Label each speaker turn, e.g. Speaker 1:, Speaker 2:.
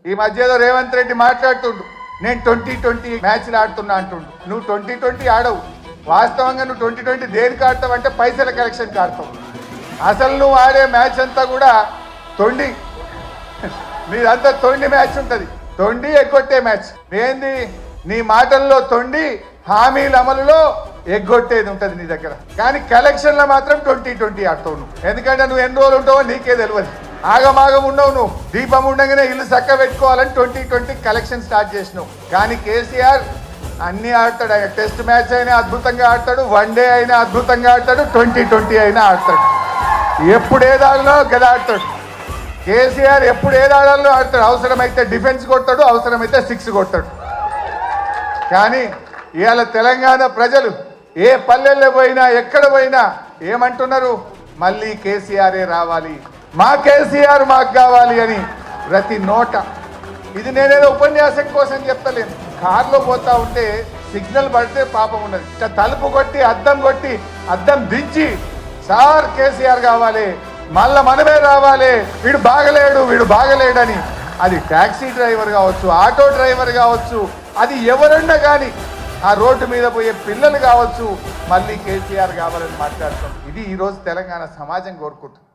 Speaker 1: ఈ మధ్యలో రేవంత్ రెడ్డి మాట్లాడుతుండు, నేను 2020 మ్యాచ్లు ఆడుతున్నా అంటుండు. నువ్వు 2020 ఆడవు. వాస్తవంగా నువ్వు 2020 దేనికి ఆడతావు అంటే పైసల కలెక్షన్కి ఆడతావు. అసలు నువ్వు ఆడే మ్యాచ్ అంతా కూడా తొండి, మీదంతా తొండి మ్యాచ్ ఉంటుంది. తొండి ఎగ్గొట్టే మ్యాచ్. ఏంది నీ మాటల్లో తొండి, హామీల అమలులో ఎగ్గొట్టేది ఉంటుంది నీ దగ్గర. కానీ కలెక్షన్లో మాత్రం 2020 ఆడతావు నువ్వు. ఎందుకంటే నువ్వు ఎన్ని రోజులు ఉంటావో నీకే తెలియదు. ఆగమాగం ఉండవు నువ్వు. దీపం ఉండగానే ఇల్లు చక్క పెట్టుకోవాలని 2020 కలెక్షన్ స్టార్ట్ చేసినావు. కానీ కేసీఆర్ అన్నీ ఆడతాడు. ఆయన టెస్ట్ మ్యాచ్ అయినా అద్భుతంగా ఆడతాడు, వన్డే అయినా అద్భుతంగా ఆడతాడు, 2020 అయినా ఆడతాడు. ఎప్పుడు ఏదాడలో గదా ఆడతాడు కేసీఆర్. ఎప్పుడు ఏదాడాలో ఆడతాడు. అవసరమైతే డిఫెన్స్ కొడతాడు, అవసరమైతే 6 కొడతాడు. కానీ ఇవాళ తెలంగాణ ప్రజలు ఏ పల్లెల్లో పోయినా ఎక్కడ పోయినా ఏమంటున్నారు? మళ్ళీ కేసీఆరే రావాలి, మా కేసీఆర్ మాకు కావాలి అని ప్రతి నోట. ఇది నేనేదో ఉపన్యాసం కోసం చెప్తలేను. కారులో పోతా ఉంటే సిగ్నల్ పడితే పాపం ఉన్నది. తలుపు కొట్టి అద్దం దించి సార్ కేసీఆర్ కావాలి, మళ్ళా మనమే రావాలి, వీడు బాగలేడని. అది ట్యాక్సీ డ్రైవర్ కావచ్చు, ఆటో డ్రైవర్ కావచ్చు, అది ఎవరన్నా కానీ, ఆ రోడ్డు మీద పోయే పిల్లలు కావచ్చు, మళ్ళీ కేసీఆర్ కావాలని మాట్లాడతాం. ఇది ఈరోజు తెలంగాణ సమాజం కోరుకుంటుంది.